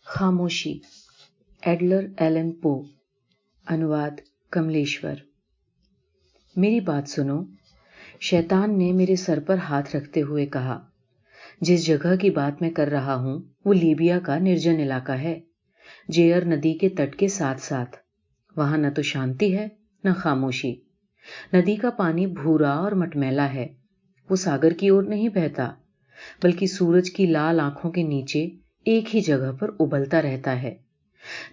खामोशी, Adler Allan Poe. अनुवाद कमलेश्वर। मेरी बात सुनो। शैतान ने मेरे सर पर हाथ रखते हुए कहा, जिस जगह की बात मैं कर रहा हूं वो लीबिया का निर्जन इलाका है, जेयर नदी के तट के साथ साथ। वहां न तो शांति है न खामोशी। नदी का पानी भूरा और मटमैला है। वो सागर की ओर नहीं बहता, बल्कि सूरज की लाल आंखों के नीचे एक ही जगह पर उबलता रहता है।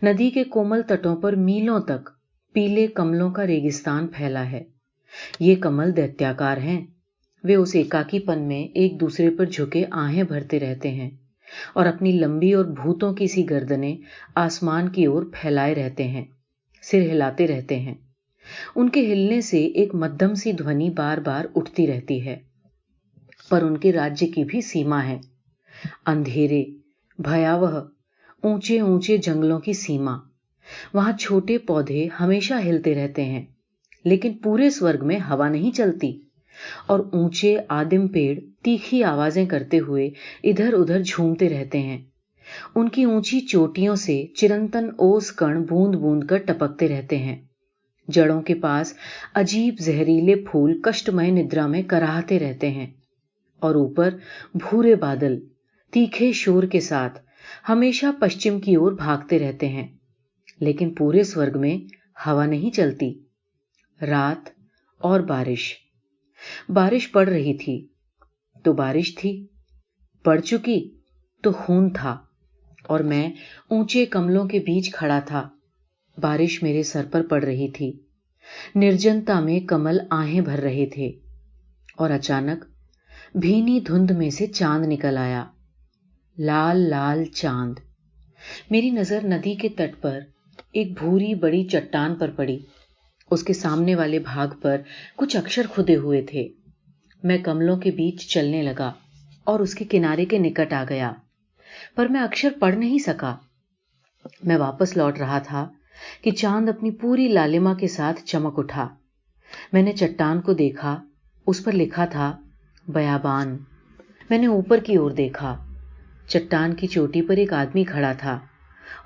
नदी के कोमल तटों पर मीलों तक पीले कमलों का रेगिस्तान फैला है। ये कमल दैत्याकार हैं। वे उस एकाकीपन में एक दूसरे पर झुके आहें भरते रहते हैं और अपनी लंबी और भूतों की सी गर्दनें आसमान की ओर फैलाए रहते हैं, सिर हिलाते रहते हैं। उनके हिलने से एक मध्यम सी ध्वनि बार बार उठती रहती है। पर उनके राज्य की भी सीमा है। अंधेरे, भयावह, ऊंचे ऊंचे जंगलों की सीमा। वहां छोटे पौधे हमेशा हिलते रहते हैं, लेकिन पूरे स्वर्ग में हवा नहीं चलती। और ऊंचे आदिम पेड़ तीखी आवाजें करते हुए इधर उधर झूमते रहते हैं। उनकी ऊंची चोटियों से चिरंतन ओस कण बूंद बूंद कर टपकते रहते हैं। जड़ों के पास अजीब जहरीले फूल कष्टमय निद्रा में कराहते रहते हैं। और ऊपर भूरे बादल तीखे शोर के साथ हमेशा पश्चिम की ओर भागते रहते हैं, लेकिन पूरे स्वर्ग में हवा नहीं चलती। रात और बारिश पड़ रही थी तो बारिश थी, पड़ चुकी तो खून था। और मैं ऊंचे कमलों के बीच खड़ा था। बारिश मेरे सर पर पड़ रही थी। निर्जनता में कमल आहें भर रहे थे। और अचानक भीनी धुंध में से चांद निकल आया, लाल लाल चांद। मेरी नजर नदी के तट पर एक भूरी बड़ी चट्टान पर पड़ी। उसके सामने वाले भाग पर कुछ अक्षर खुदे हुए थे। मैं कमलों के बीच चलने लगा और उसके किनारे के निकट आ गया, पर मैं अक्षर पढ़ नहीं सका। मैं वापस लौट रहा था कि चांद अपनी पूरी लालिमा के साथ चमक उठा। मैंने चट्टान को देखा, उस पर लिखा था बयाबान। मैंने ऊपर की ओर देखा। चट्टान की चोटी पर एक आदमी खड़ा था,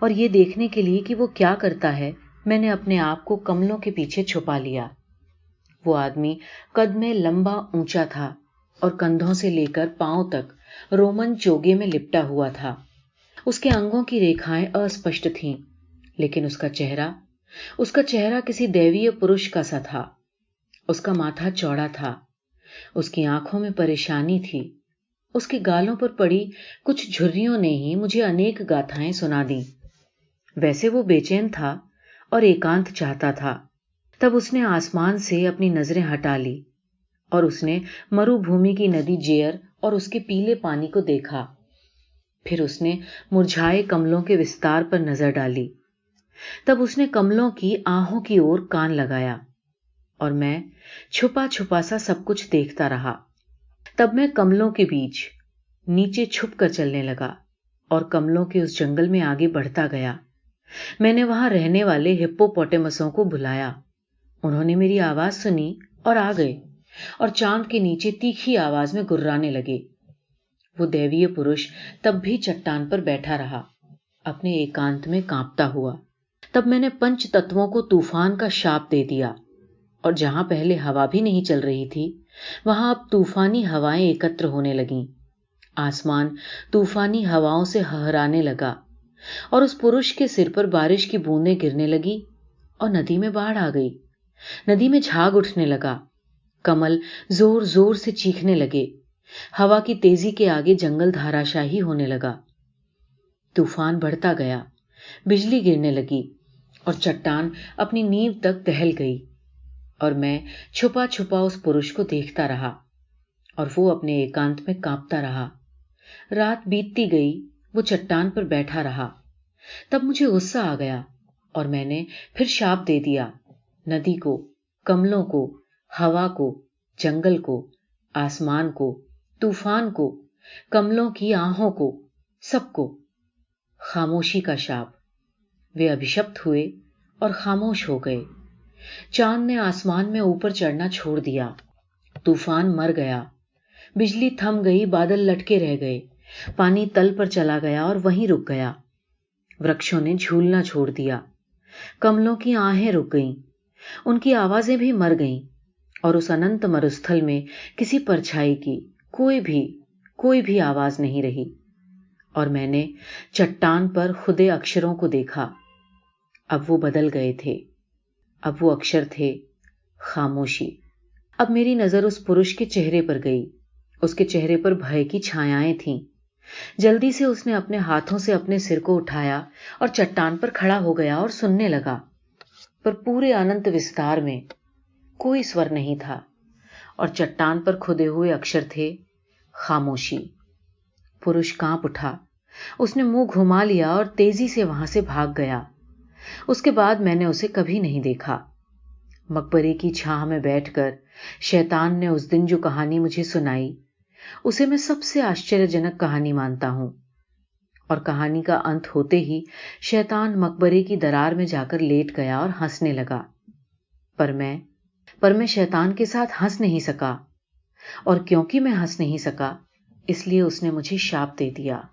और ये देखने के लिए कि वो क्या करता है, मैंने अपने आप को कमलों के पीछे छुपा लिया। वो आदमी कद में लंबा ऊंचा था और कंधों से लेकर पांव तक रोमन चोगे में लिपटा हुआ था। उसके अंगों की रेखाएं अस्पष्ट थीं, लेकिन उसका चेहरा किसी दैवीय पुरुष का सा था। उसका माथा चौड़ा था। उसकी आंखों में परेशानी थी। उसके गालों पर पड़ी कुछ झुर्रियों ने ही मुझे अनेक गाथाएं सुना दी। वैसे वो बेचैन था और एकांत चाहता था। तब उसने आसमान से अपनी नजरें हटा ली और उसने मरुभूमि की नदी जेयर और उसके पीले पानी को देखा। फिर उसने मुरझाए कमलों के विस्तार पर नजर डाली। तब उसने कमलों की आहों की ओर कान लगाया, और मैं छुपा छुपा सा सब कुछ देखता रहा। तब मैं कमलों के बीच नीचे छुप कर चलने लगा और कमलों के उस जंगल में आगे बढ़ता गया। मैंने वहां रहने वाले हिप्पोपोटेमसों को बुलाया। उन्होंने मेरी आवाज सुनी और आ गए, और चांद के नीचे तीखी आवाज में गुर्राने लगे। वो दैवीय पुरुष तब भी चट्टान पर बैठा रहा, अपने एकांत में कांपता हुआ। तब मैंने पंच तत्वों को तूफान का शाप दे दिया, और जहां पहले हवा भी नहीं चल रही थी, वहां अब तूफानी हवाएं एकत्र होने लगीं। आसमान तूफानी हवाओं से हहराने लगा, और उस पुरुष के सिर पर बारिश की बूंदें गिरने लगी, और नदी में बाढ़ आ गई। नदी में झाग उठने लगा। कमल जोर जोर से चीखने लगे। हवा की तेजी के आगे जंगल धाराशाही होने लगा। तूफान बढ़ता गया। बिजली गिरने लगी और चट्टान अपनी नींव तक दहल गई। और मैं छुपा छुपा उस पुरुष को देखता रहा, और वो अपने एकांत में कांपता रहा। रात बीतती गई। वो चट्टान पर बैठा रहा। तब मुझे गुस्सा आ गया, और मैंने फिर शाप दे दिया, नदी को, कमलों को, हवा को, जंगल को, आसमान को, तूफान को, कमलों की आहों को, सबको खामोशी का शाप। वे अभिशप्त हुए और खामोश हो गए। चांद ने आसमान में ऊपर चढ़ना छोड़ दिया। तूफान मर गया। बिजली थम गई। बादल लटके रह गए। पानी तल पर चला गया और वहीं रुक गया। वृक्षों ने झूलना छोड़ दिया, कमलों की आहें रुक गईं, उनकी आवाजें भी मर गईं, और उस अनंत मरुस्थल में किसी परछाई की कोई भी आवाज नहीं रही। और मैंने चट्टान पर खुदे अक्षरों को देखा। अब वो बदल गए थे। अब वो अक्षर थे खामोशी। अब मेरी नजर उस पुरुष के चेहरे पर गई। उसके चेहरे पर भय की छायाएं थीं। जल्दी से उसने अपने हाथों से अपने सिर को उठाया और चट्टान पर खड़ा हो गया और सुनने लगा। पर पूरे अनंत विस्तार में कोई स्वर नहीं था, और चट्टान पर खुदे हुए अक्षर थे खामोशी। पुरुष कांप उठा। उसने मुंह घुमा लिया और तेजी से वहां से भाग गया। उसके बाद मैंने उसे कभी नहीं देखा। मकबरे की छाह में बैठकर शैतान ने उस दिन जो कहानी मुझे सुनाई, उसे मैं सबसे आश्चर्यजनक कहानी मानता हूं। और कहानी का अंत होते ही शैतान मकबरे की दरार में जाकर लेट गया और हंसने लगा। पर मैं शैतान के साथ हंस नहीं सका, और क्योंकि मैं हंस नहीं सका, इसलिए उसने मुझे शाप दे दिया।